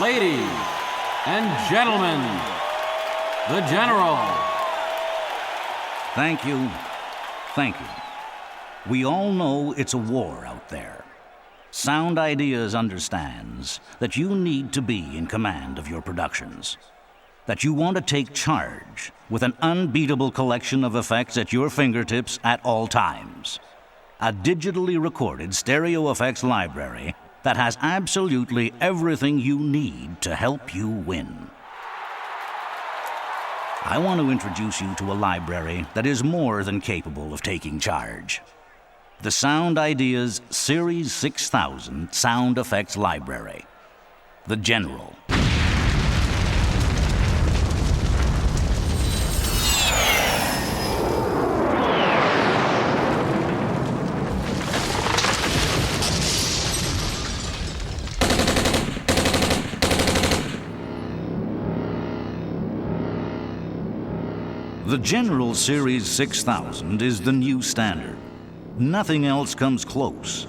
Ladies and gentlemen, the General. Thank you. Thank you. We all know it's a war out there. Sound Ideas understands that you need to be in command of your productions. That you want to take charge with an unbeatable collection of effects at your fingertips at all times. A digitally recorded stereo effects library that has absolutely everything you need to help you win. I want to introduce you to a library that is more than capable of taking charge. The Sound Ideas Series 6000 Sound Effects Library. The General. The General Series 6000 is the new standard. Nothing else comes close.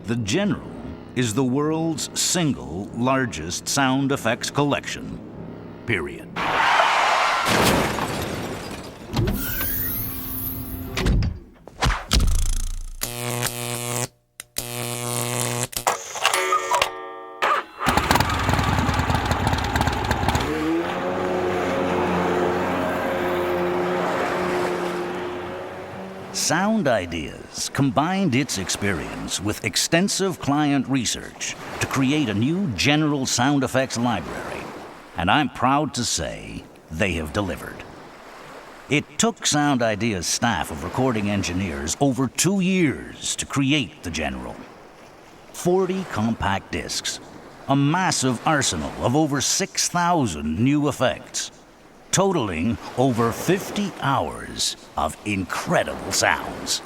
The General is the world's single largest sound effects collection. Period. Sound Ideas combined its experience with extensive client research to create a new general sound effects library, and I'm proud to say they have delivered. It took Sound Ideas' staff of recording engineers over 2 years to create the General. 40 compact discs, a massive arsenal of over 6,000 new effects, totaling over 50 hours of incredible sounds.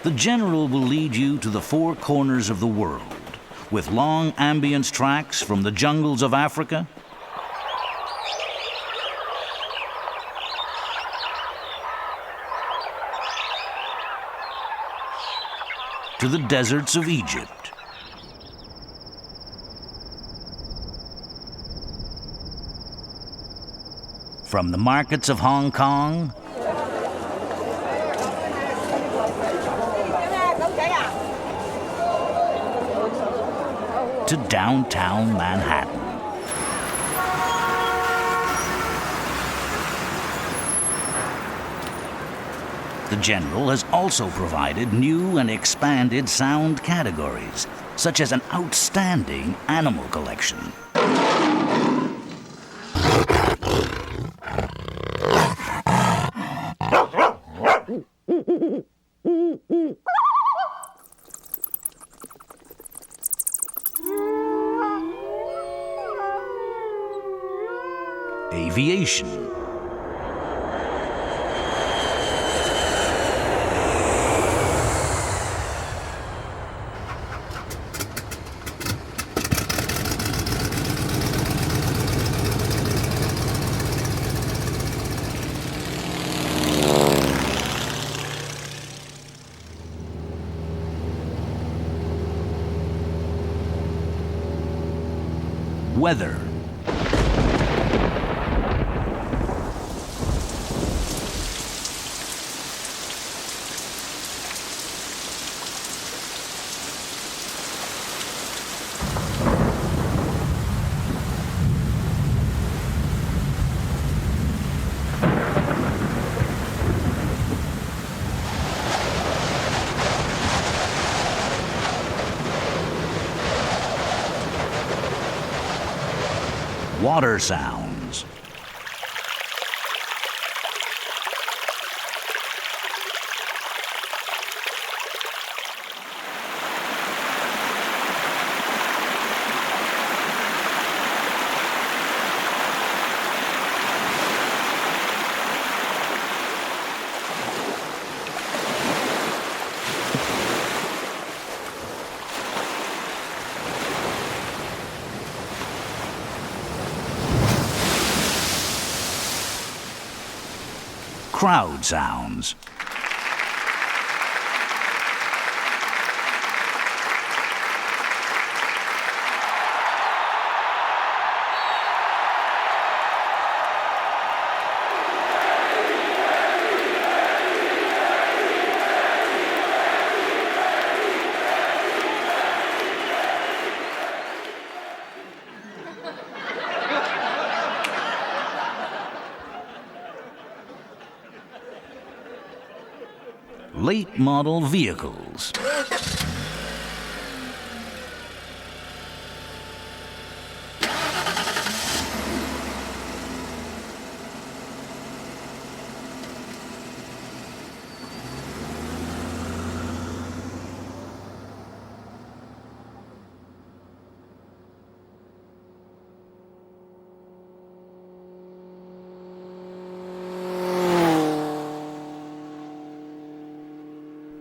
The General will lead you to the four corners of the world, with long ambience tracks from the jungles of Africa to the deserts of Egypt, from the markets of Hong Kong to downtown Manhattan. The General has also provided new and expanded sound categories, such as an outstanding animal collection. Aviation. Weather. Water sounds. crowd sounds. Late model vehicles.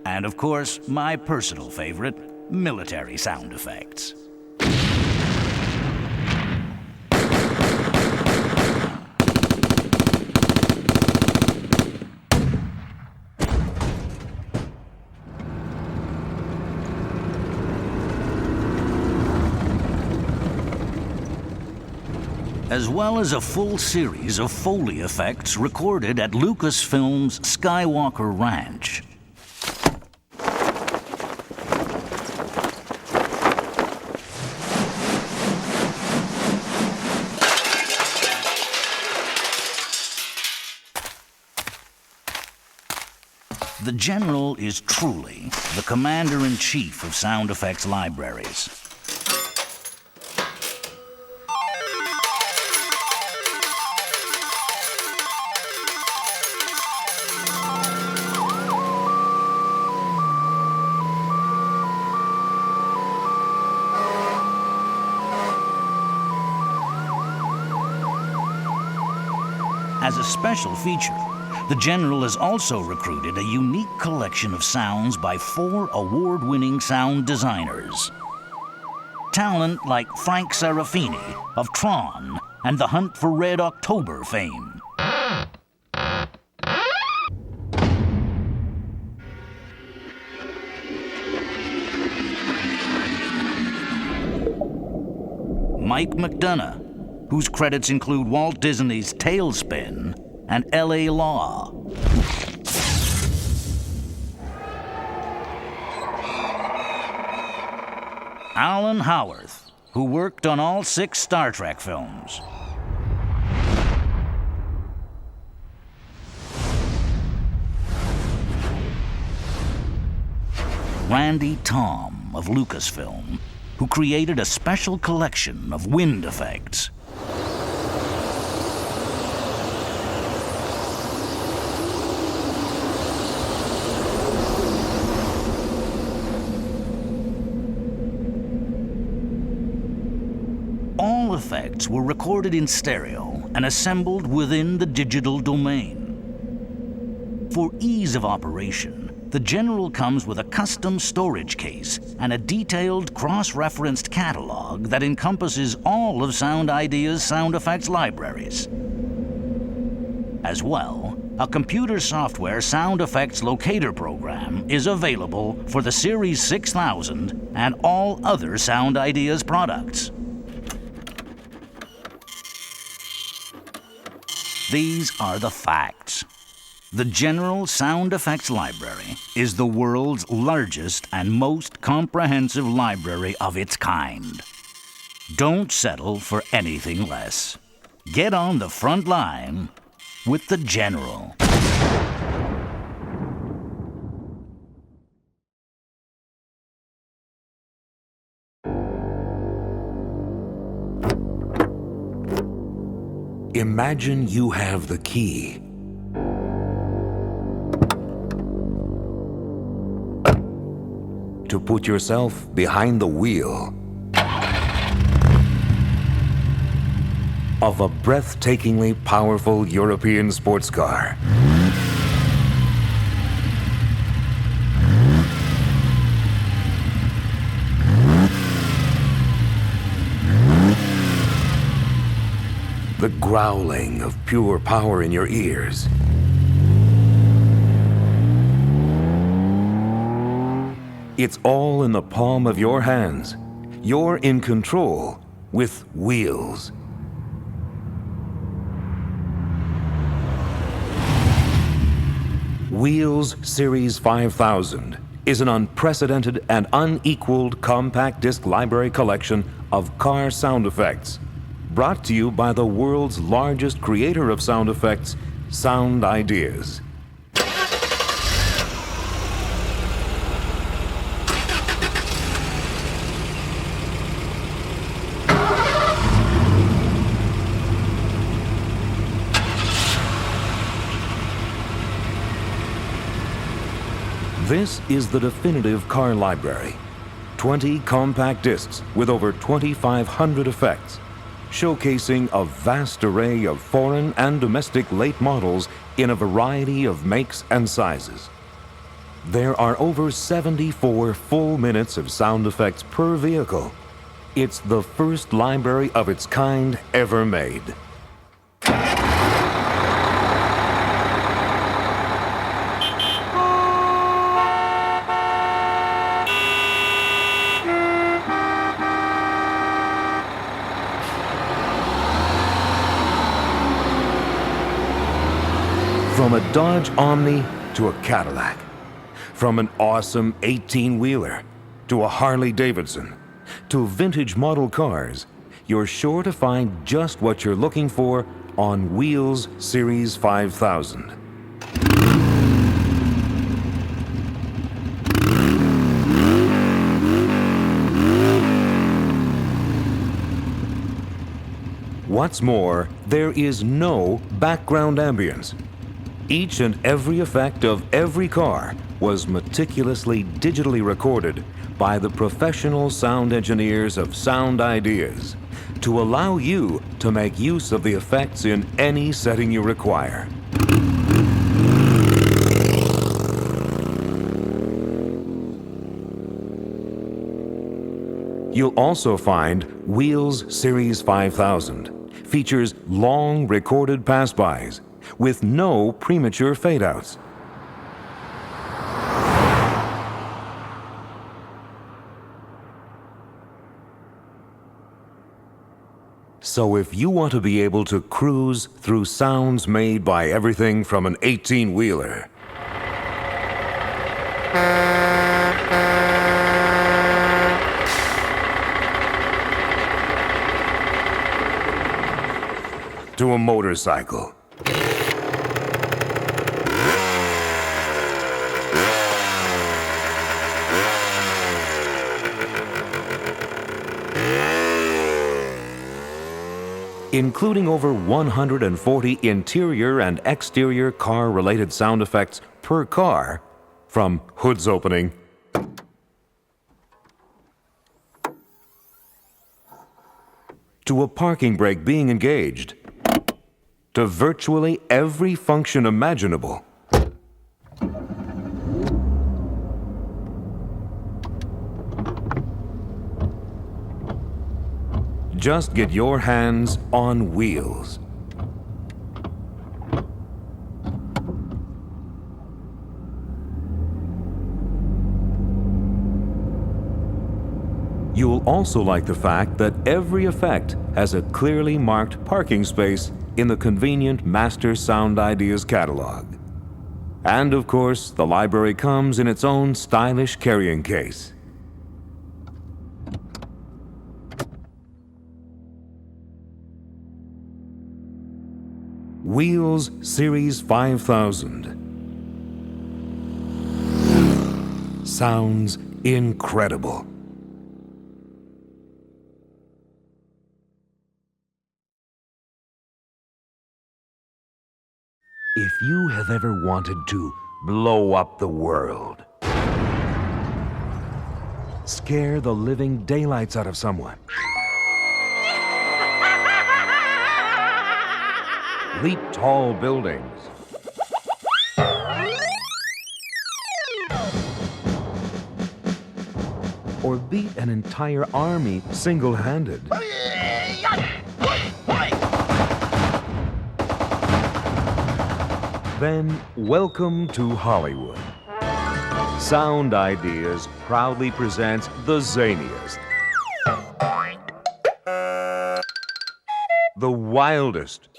And of course, my personal favorite, military sound effects. As well as a full series of Foley effects recorded at Lucasfilm's Skywalker Ranch. The General is truly the commander-in-chief of sound effects libraries. As a special feature, the General has also recruited a unique collection of sounds by 4 award-winning sound designers. Talent like Frank Serafini of Tron and the Hunt for Red October fame. Mike McDonough, whose credits include Walt Disney's Tailspin and L.A. Law. Alan Howarth, who worked on all 6 Star Trek films. Randy Tom of Lucasfilm, who created a special collection of wind effects. All effects were recorded in stereo and assembled within the digital domain. For ease of operation, the General comes with a custom storage case and a detailed cross-referenced catalog that encompasses all of Sound Idea's sound effects libraries. As well, a computer software sound effects locator program is available for the Series 6000 and all other Sound Ideas products. These are the facts. The General Sound Effects Library is the world's largest and most comprehensive library of its kind. Don't settle for anything less. Get on the front line with the General. Imagine you have the key. To put yourself behind the wheel of a breathtakingly powerful European sports car. The growling of pure power in your ears. It's all in the palm of your hands. You're in control with Wheels. Wheels Series 5000 is an unprecedented and unequaled compact disc library collection of car sound effects, brought to you by the world's largest creator of sound effects, Sound Ideas. This is the definitive car library. 20 compact discs with over 2,500 effects, showcasing a vast array of foreign and domestic late models in a variety of makes and sizes. There are over 74 full minutes of sound effects per vehicle. It's the first library of its kind ever made. From a Dodge Omni to a Cadillac. From an awesome 18-wheeler to a Harley Davidson to vintage model cars, you're sure to find just what you're looking for on Wheels Series 5000. What's more, there is no background ambience. Each and every effect of every car was meticulously digitally recorded by the professional sound engineers of Sound Ideas to allow you to make use of the effects in any setting you require. You'll also find Wheels Series 5000 features long recorded pass-bys with no premature fade-outs. So if you want to be able to cruise through sounds made by everything from an 18-wheeler to a motorcycle, including over 140 interior and exterior car-related sound effects per car, from hoods opening to a parking brake being engaged, to virtually every function imaginable. Just get your hands on Wheels. You'll also like the fact that every effect has a clearly marked parking space in the convenient Master Sound Ideas catalog. And of course, the library comes in its own stylish carrying case. Wheels Series 5000. Sounds incredible. If you have ever wanted to blow up the world, scare the living daylights out of someone, leap tall buildings, or beat an entire army single-handed, then welcome to Hollywood. Sound Ideas proudly presents the zaniest, the wildest,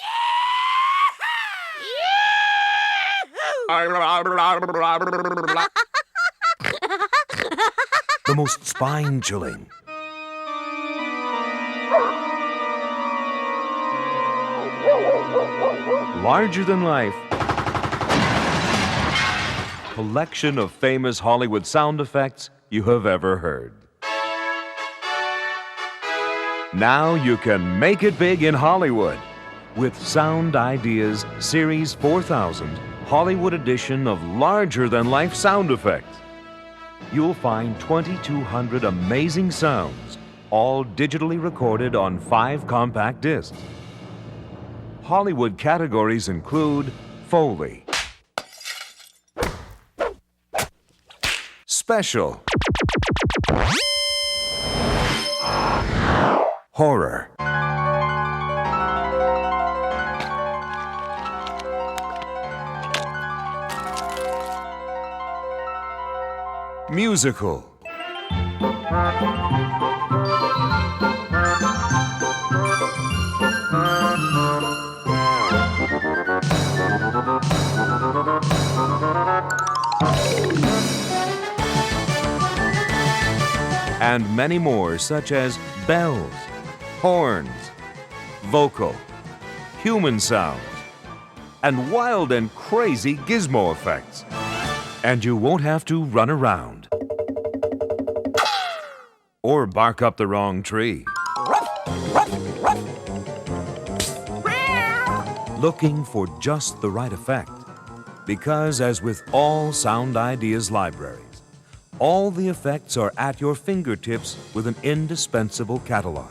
the most spine-chilling, larger-than-life collection of famous Hollywood sound effects you have ever heard. Now you can make it big in Hollywood with Sound Ideas Series 4000 Hollywood edition of larger-than-life sound effects. You'll find 2,200 amazing sounds, all digitally recorded on 5 compact discs. Hollywood categories include Foley, Special, Horror, Musical, and many more, such as bells, horns, vocal, human sounds, and wild and crazy gizmo effects. And you won't have to run around or bark up the wrong tree looking for just the right effect. Because as with all Sound Ideas libraries, all the effects are at your fingertips with an indispensable catalog.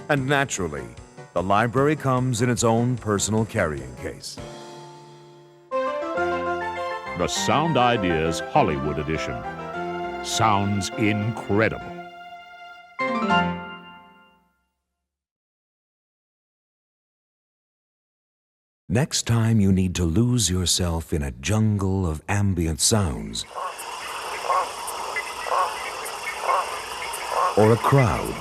And naturally, the library comes in its own personal carrying case. The Sound Ideas Hollywood Edition. Sounds incredible. Next time you need to lose yourself in a jungle of ambient sounds, or a crowd,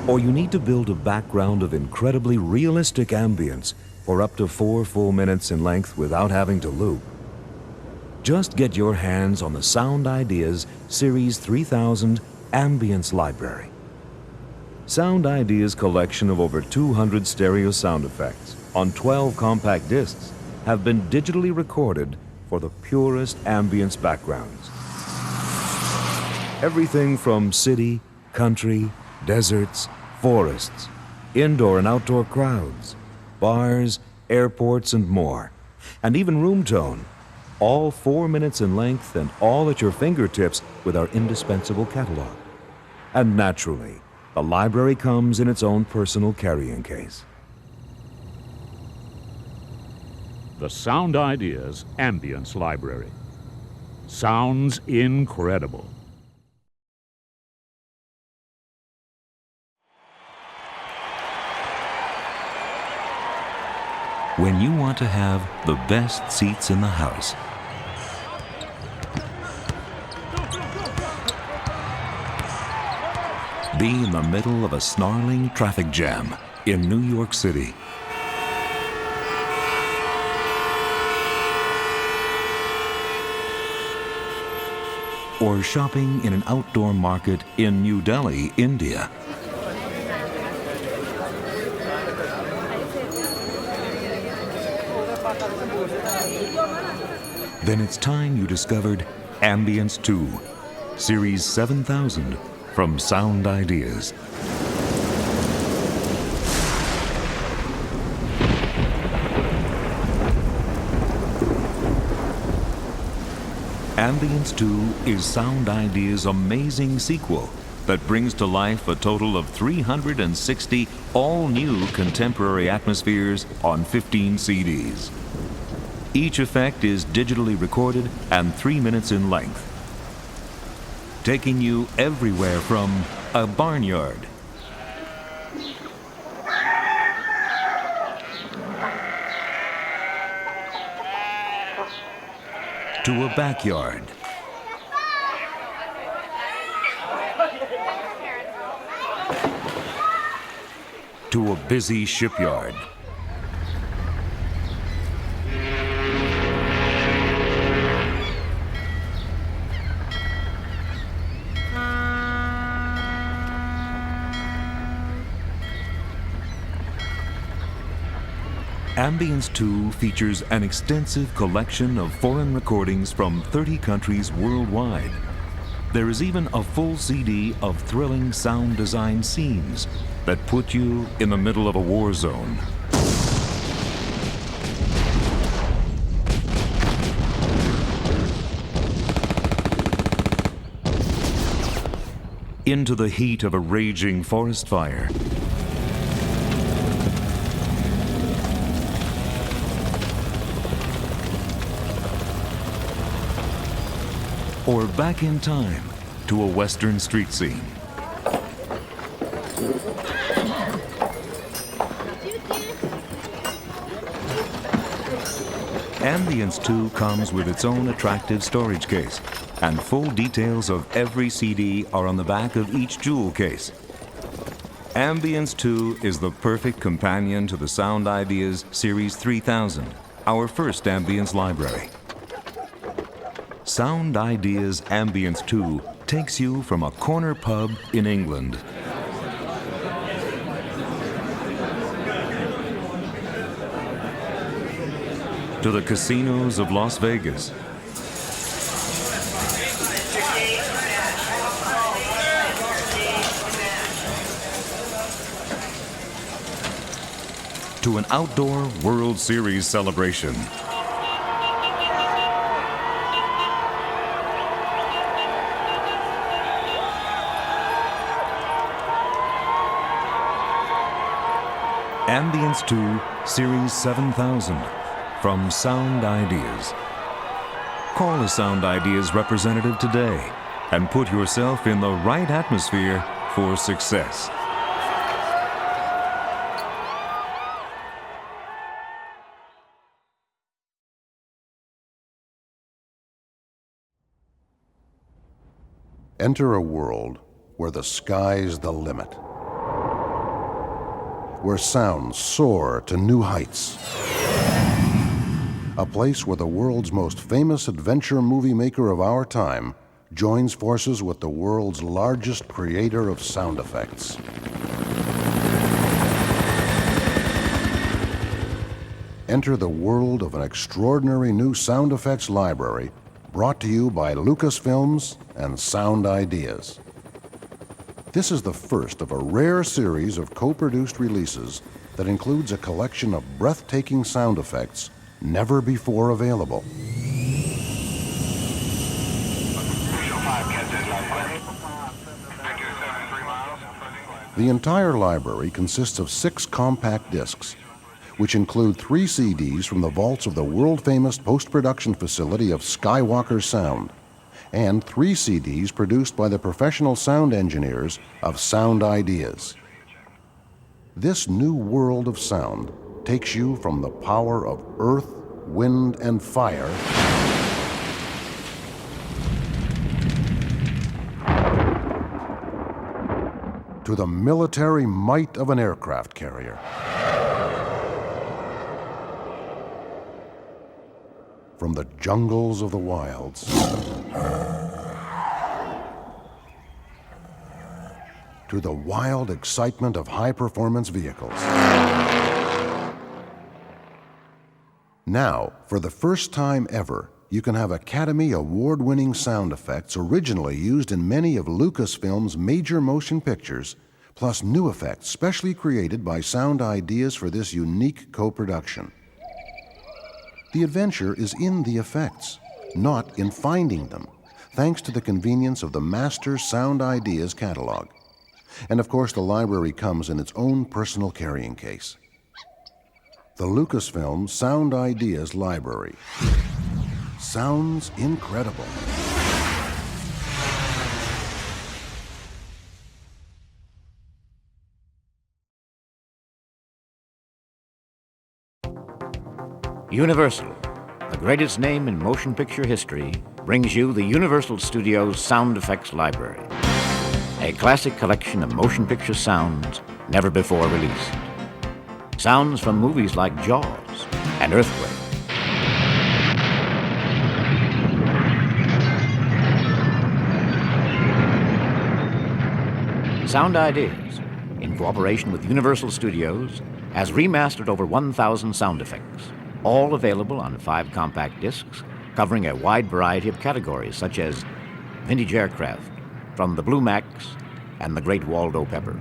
or you need to build a background of incredibly realistic ambience for up to 4 full minutes in length without having to loop, just get your hands on the Sound Ideas Series 3000 Ambience Library. Sound Ideas' collection of over 200 stereo sound effects on 12 compact discs have been digitally recorded for the purest ambience backgrounds. Everything from city, country, deserts, forests, indoor and outdoor crowds, bars, airports, and more. And even room tone, all 4 minutes in length and all at your fingertips with our indispensable catalog. And naturally, the library comes in its own personal carrying case. The Sound Ideas Ambience Library. Sounds incredible. When you want to have the best seats in the house, be in the middle of a snarling traffic jam in New York City, or shopping in an outdoor market in New Delhi, India, then it's time you discovered Ambience II, Series 7000 from Sound Ideas. Ambience II is Sound Ideas' amazing sequel that brings to life a total of 360 all-new contemporary atmospheres on 15 CDs. Each effect is digitally recorded and 3 minutes in length, taking you everywhere from a barnyard to a backyard, to a busy shipyard, Ambience II features an extensive collection of foreign recordings from 30 countries worldwide. There is even a full CD of thrilling sound design scenes that put you in the middle of a war zone. Into the heat of a raging forest fire. Or back in time to a western street scene. Ambience II comes with its own attractive storage case, and full details of every CD are on the back of each jewel case. Ambience II is the perfect companion to the Sound Ideas Series 3000, our first ambience library. Sound Ideas Ambience II takes you from a corner pub in England to the casinos of Las Vegas, to an outdoor World Series celebration. Ambience II Series 7000 from Sound Ideas. Call a Sound Ideas representative today and put yourself in the right atmosphere for success. Enter a world where the sky's the limit, where sounds soar to new heights. A place where the world's most famous adventure movie maker of our time joins forces with the world's largest creator of sound effects. Enter the world of an extraordinary new sound effects library brought to you by Lucasfilms and Sound Ideas. This is the first of a rare series of co-produced releases that includes a collection of breathtaking sound effects never before available. The entire library consists of 6 compact discs, which include 3 CDs from the vaults of the world-famous post-production facility of Skywalker Sound, and 3 CDs produced by the professional sound engineers of Sound Ideas. This new world of sound takes you from the power of earth, wind, and fire to the military might of an aircraft carrier. From the jungles of the wilds to the wild excitement of high-performance vehicles. Now, for the first time ever, you can have Academy Award-winning sound effects originally used in many of Lucasfilm's major motion pictures, plus new effects specially created by Sound Ideas for this unique co-production. The adventure is in the effects, not in finding them, thanks to the convenience of the Master Sound Ideas catalog. And of course, the library comes in its own personal carrying case. The Lucasfilm Sound Ideas Library. Sounds incredible. Universal, The greatest name in motion picture history brings you the Universal Studios Sound Effects Library, a classic collection of motion picture sounds never before released. Sounds from movies like Jaws and Earthquake. Sound Ideas, in cooperation with Universal Studios, has remastered over 1,000 sound effects, all available on 5 compact discs covering a wide variety of categories such as vintage aircraft, from the Blue Max and the Great Waldo Pepper.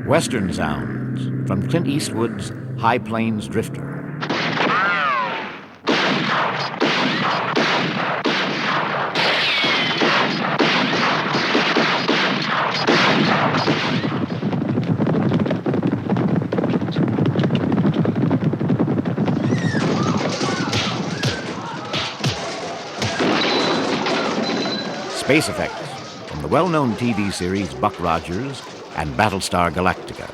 Western sounds from Clint Eastwood's High Plains Drifter. Space effects from the well-known TV series Buck Rogers and Battlestar Galactica.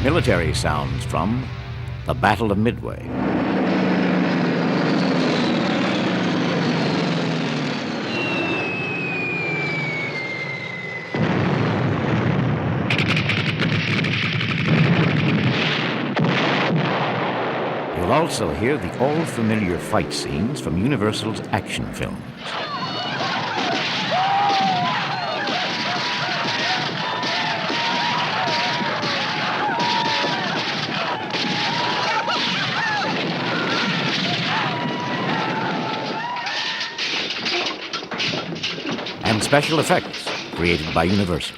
Military sounds from the Battle of Midway. You'll also hear the all-familiar fight scenes from Universal's action films. And special effects created by Universal.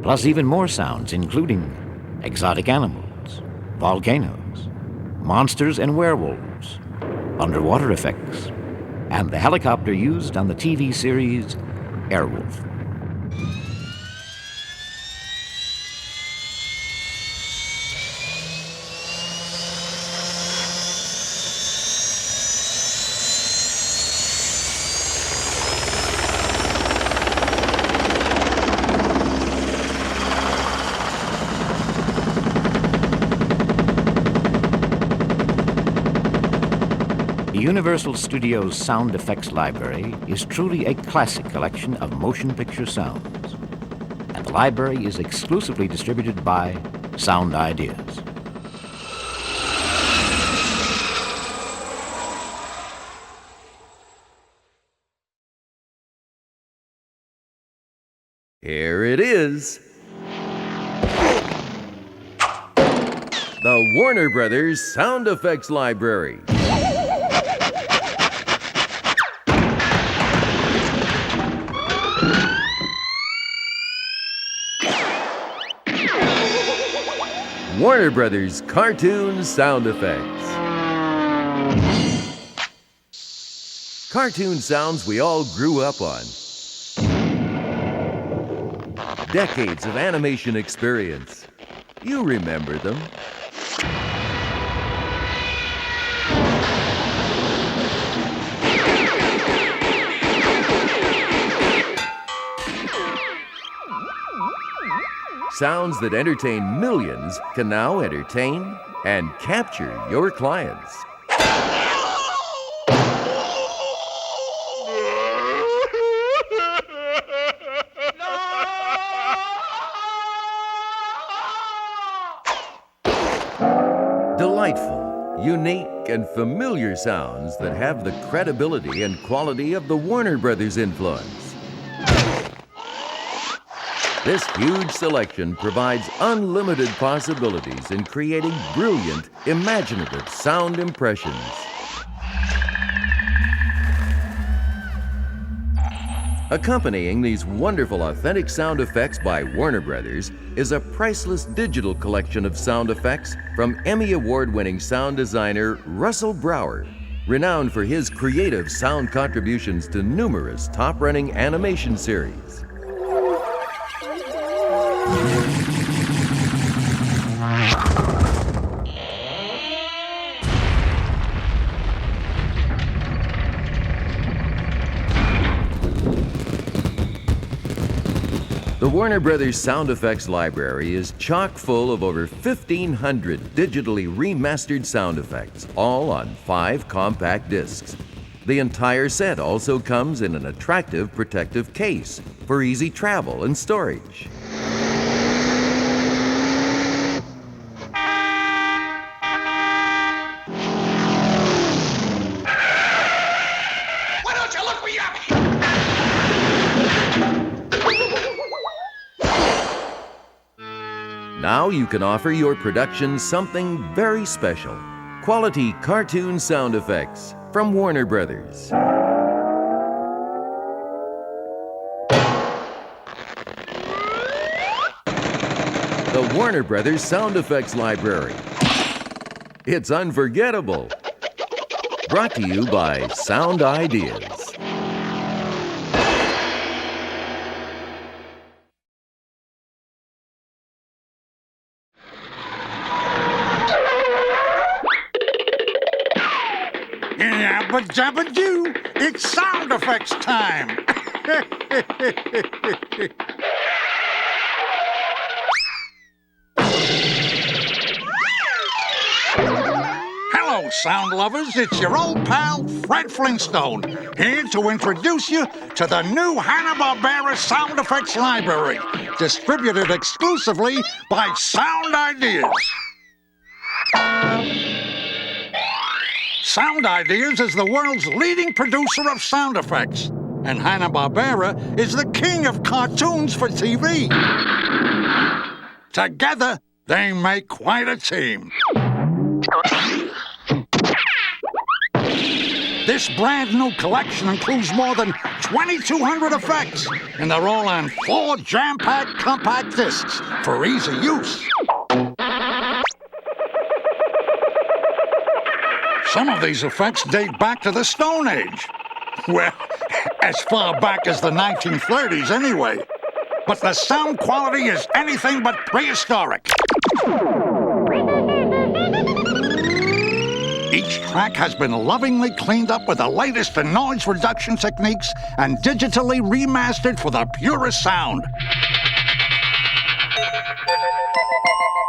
Plus even more sounds, including exotic animals, volcanoes, monsters and werewolves, underwater effects, and the helicopter used on the TV series Airwolf. The Universal Studios Sound Effects Library is truly a classic collection of motion picture sounds, and the library is exclusively distributed by Sound Ideas. Here it is. The Warner Brothers Sound Effects Library. Warner Brothers Cartoon Sound Effects. Cartoon sounds we all grew up on. Decades of animation experience. You remember them. Sounds that entertain millions can now entertain and capture your clients. Delightful, Unique and familiar sounds that have the credibility and quality of the Warner Brothers influence. This huge selection provides unlimited possibilities in creating brilliant, imaginative sound impressions. Accompanying these wonderful authentic sound effects by Warner Brothers is a priceless digital collection of sound effects from Emmy Award-winning sound designer Russell Brower, renowned for his creative sound contributions to numerous top-running animation series. The Warner Brothers sound effects library is chock full of over 1,500 digitally remastered sound effects, all on 5 compact discs. The entire set also comes in an attractive protective case for easy travel and storage. Why don't you look me up? Now you can offer your production something very special. Quality cartoon sound effects from Warner Brothers. The Warner Brothers Sound Effects Library. It's unforgettable. Brought to you by Sound Ideas. Yabba jabba doo! It's sound effects time! Hello, sound lovers. It's your old pal, Fred Flintstone, here to introduce you to the new Hanna Barbera Sound Effects Library, distributed exclusively by Sound Ideas. Sound Ideas is the world's leading producer of sound effects, and Hanna Barbera is the king of cartoons for TV. Together, they make quite a team. This brand new collection includes more than 2,200 effects, and they're all on 4 jam-packed compact discs for easy use. Some of these effects date back to the Stone Age. Well, as far back as the 1930s anyway. But the sound quality is anything but prehistoric. Each track has been lovingly cleaned up with the latest in noise reduction techniques and digitally remastered for the purest sound.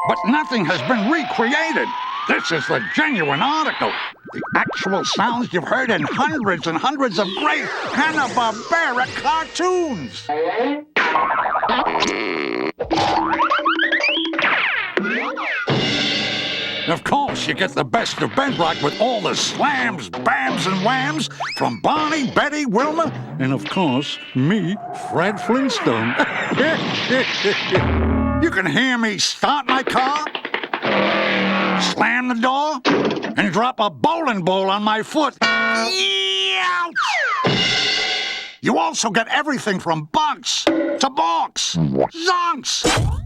But nothing has been recreated. This is the genuine article. The actual sounds you've heard in hundreds and hundreds of great Hanna-Barbera cartoons. Of course, you get the best of bedrock with all the slams, bams, and whams from Barney, Betty, Wilma, and of course, me, Fred Flintstone. You can hear me start my car, slam the door, and drop a bowling ball on my foot. Ouch! You also get everything from bunks to balks, zonks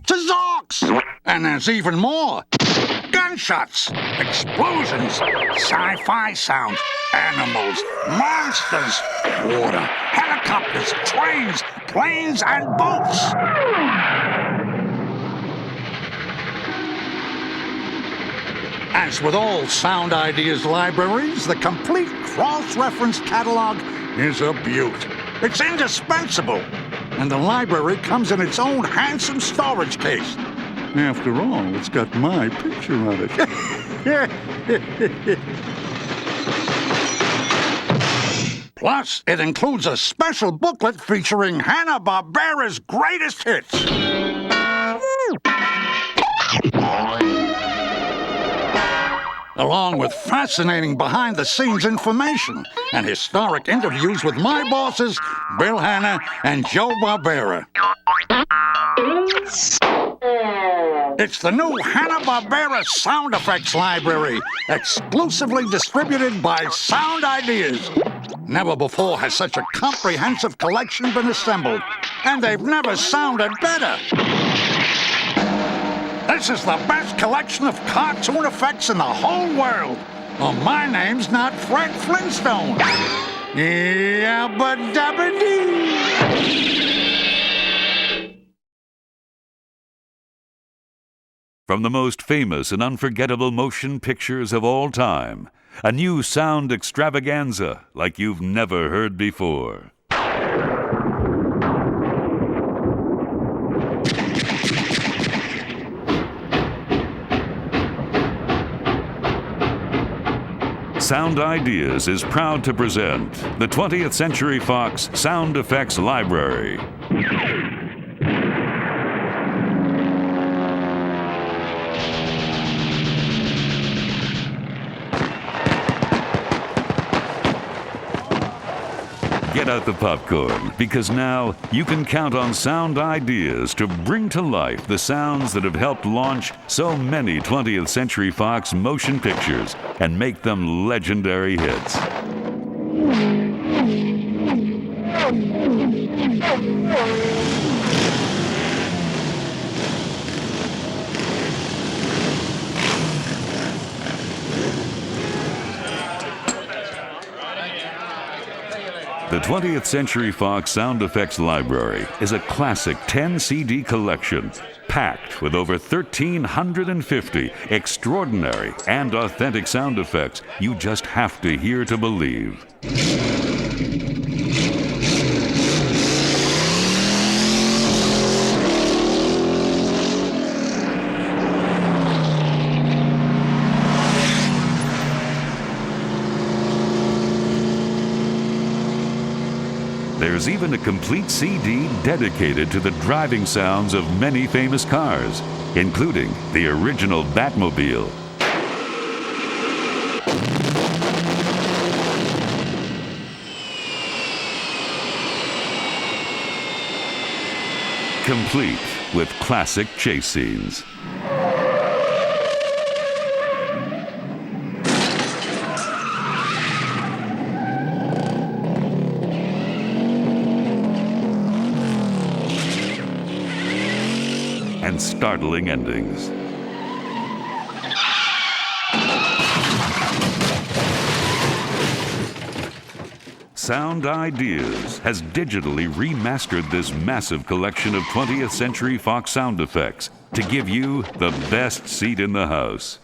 to zorks, and there's even more. Gunshots, explosions, sci-fi sounds, animals, monsters, water, helicopters, trains, planes, and boats. As with all Sound Ideas libraries, the complete cross-reference catalog is a beaut. It's indispensable, and the library comes in its own handsome storage case. After all, it's got my picture on it. Plus, it includes a special booklet featuring Hanna-Barbera's greatest hits. along with fascinating behind-the-scenes information and historic interviews with my bosses, Bill Hanna and Joe Barbera. It's the new Hanna Barbera Sound Effects Library, exclusively distributed by Sound Ideas. Never before has such a comprehensive collection been assembled, and they've never sounded better. This is the best collection of cartoon effects in the whole world. Oh, my name's not Fred Flintstone. Yabba-dabba-dee. From the most famous and unforgettable motion pictures of all time, a new sound extravaganza like you've never heard before. Sound Ideas is proud to present the 20th Century Fox Sound Effects Library. Get out the popcorn, because now you can count on Sound Ideas to bring to life the sounds that have helped launch so many 20th Century Fox motion pictures and make them legendary hits. The 20th Century Fox Sound Effects Library is a classic 10-CD collection packed with over 1,350 extraordinary and authentic sound effects you just have to hear to believe. There's even a complete CD dedicated to the driving sounds of many famous cars, including the original Batmobile, complete with classic chase scenes. And startling endings. Sound Ideas has digitally remastered this massive collection of 20th Century Fox sound effects to give you the best seat in the house.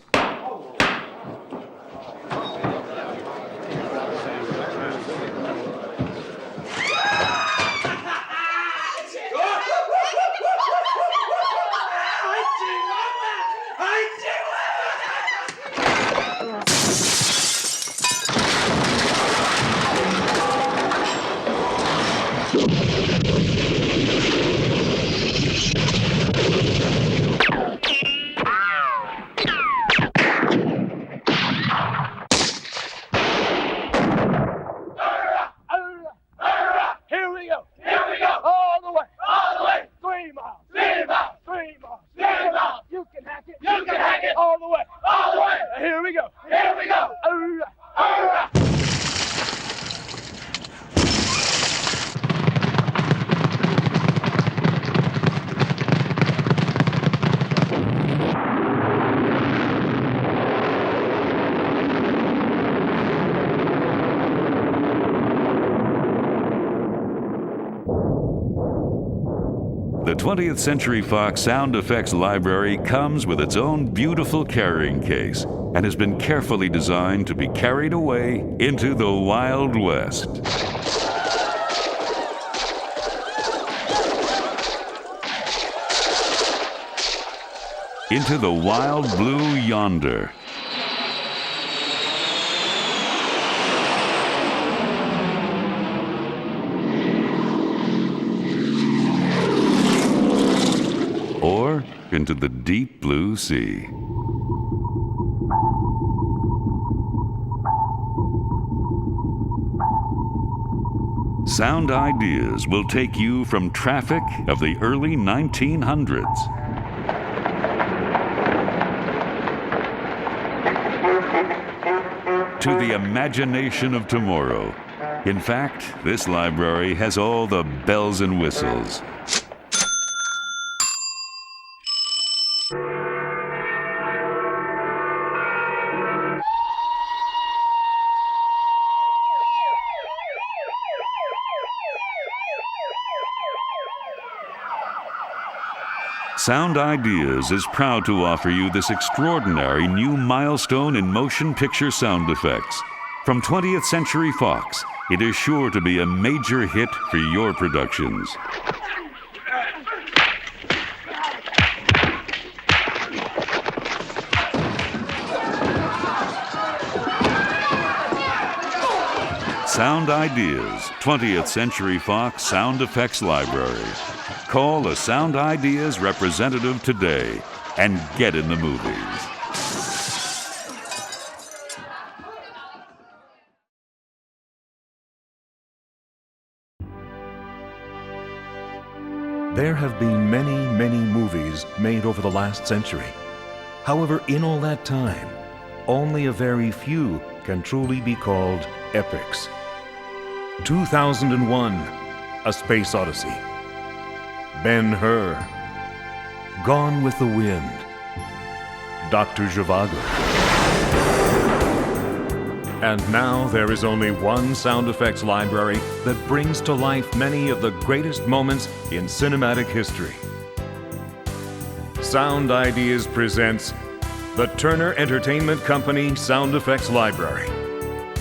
The 20th Century Fox Sound Effects Library comes with its own beautiful carrying case and has been carefully designed to be carried away into the Wild West. Into the wild blue yonder. Or into the deep blue sea. Sound Ideas will take you from traffic of the early 1900s to the imagination of tomorrow. In fact, this library has all the bells and whistles. Sound Ideas is proud to offer you this extraordinary new milestone in motion picture sound effects. From 20th Century Fox, it is sure to be a major hit for your productions. Sound Ideas, 20th Century Fox Sound Effects Library. Call a Sound Ideas representative today and get in the movies. There have been many, many movies made over the last century. However, in all that time, only a very few can truly be called epics. 2001, A Space Odyssey. Ben-Hur, Gone with the Wind, Dr. Zhivago. And now there is only one sound effects library that brings to life many of the greatest moments in cinematic history. Sound Ideas presents the Turner Entertainment Company Sound Effects Library,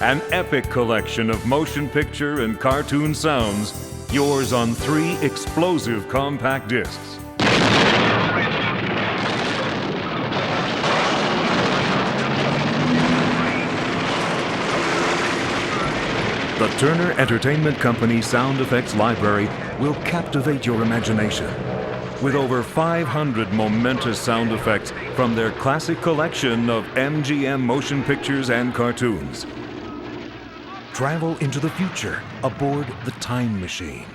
an epic collection of motion picture and cartoon sounds, yours on 3 explosive compact discs. The Turner Entertainment Company Sound Effects Library will captivate your imagination with over 500 momentous sound effects from their classic collection of MGM motion pictures and cartoons. Travel into the future aboard the time machine.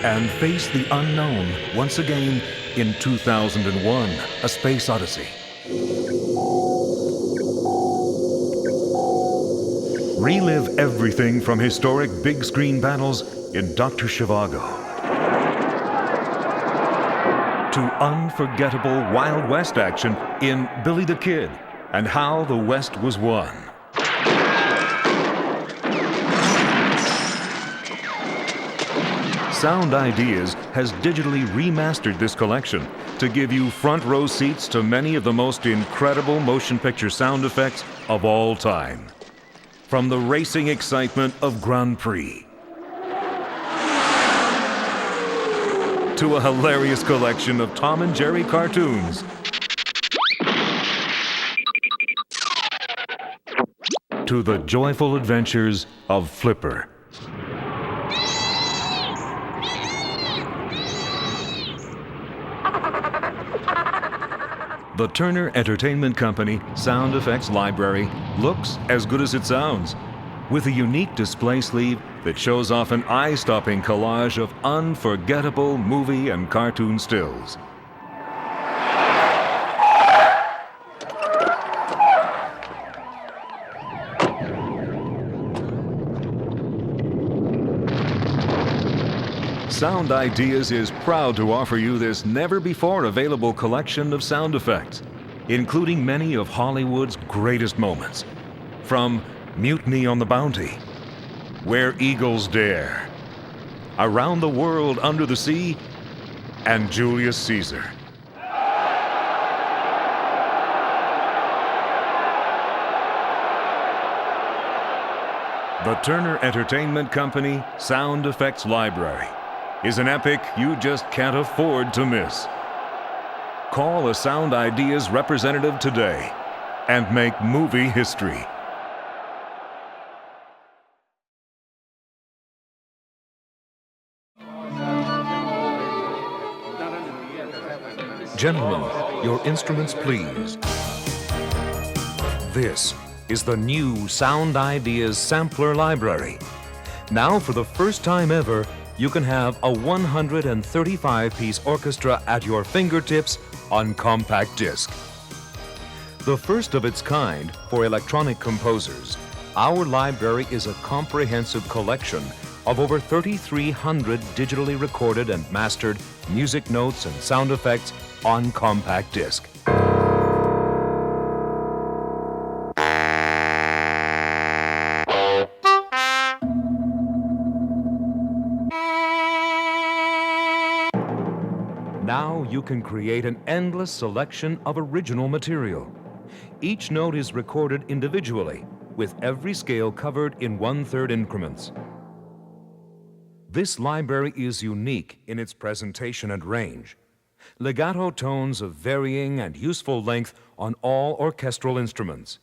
And face the unknown once again in 2001, A Space Odyssey. Relive everything from historic big screen battles in Dr. Zhivago to unforgettable Wild West action in Billy the Kid and How the West Was Won. Sound Ideas has digitally remastered this collection to give you front row seats to many of the most incredible motion picture sound effects of all time. From the racing excitement of Grand Prix to a hilarious collection of Tom and Jerry cartoons, to the joyful adventures of Flipper. The Turner Entertainment Company Sound Effects Library looks as good as it sounds, with a unique display sleeve that shows off an eye-stopping collage of unforgettable movie and cartoon stills. Sound Ideas is proud to offer you this never-before-available collection of sound effects, including many of Hollywood's greatest moments. From Mutiny on the Bounty, Where Eagles Dare, Around the World Under the Sea, and Julius Caesar. The Turner Entertainment Company Sound Effects Library is an epic you just can't afford to miss. Call a Sound Ideas representative today and make movie history. Gentlemen, your instruments please. This is the new Sound Ideas Sampler Library. Now, for the first time ever, you can have a 135-piece orchestra at your fingertips on compact disc. The first of its kind for electronic composers, our library is a comprehensive collection of over 3,300 digitally recorded and mastered music notes and sound effects on compact disc. Now you can create an endless selection of original material. Each note is recorded individually, with every scale covered in 1/3 increments. This library is unique in its presentation and range. Legato tones of varying and useful length on all orchestral instruments.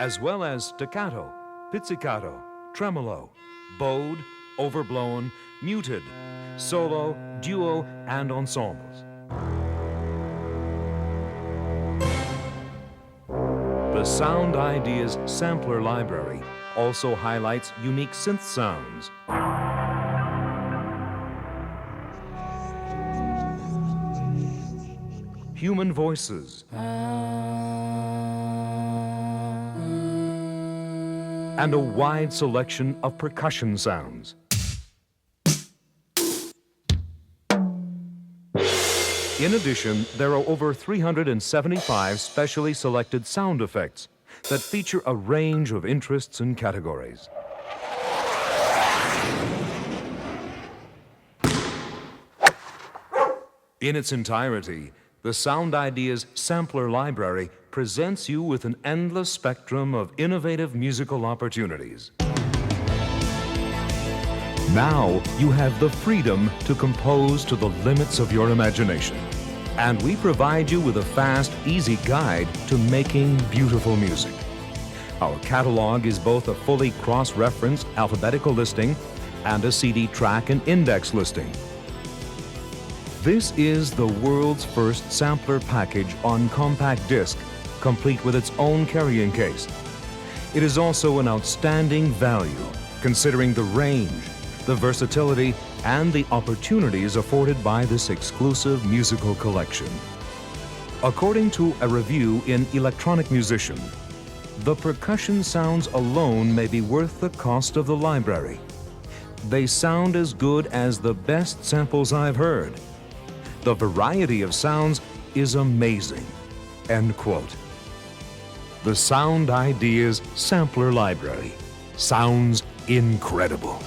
As well as staccato, pizzicato, tremolo, bowed, overblown, muted, solo, duo, and ensembles. The Sound Ideas Sampler Library also highlights unique synth sounds. Human voices. And a wide selection of percussion sounds. In addition, there are over 375 specially selected sound effects that feature a range of interests and categories. In its entirety, the Sound Ideas Sampler Library presents you with an endless spectrum of innovative musical opportunities. Now you have the freedom to compose to the limits of your imagination. And we provide you with a fast, easy guide to making beautiful music. Our catalog is both a fully cross-referenced alphabetical listing and a CD track and index listing. This is the world's first sampler package on compact disc, complete with its own carrying case. It is also an outstanding value, considering the range, the versatility, and the opportunities afforded by this exclusive musical collection. According to a review in Electronic Musician, the percussion sounds alone may be worth the cost of the library. They sound as good as the best samples I've heard. The variety of sounds is amazing. End quote. The Sound Ideas Sampler Library sounds incredible.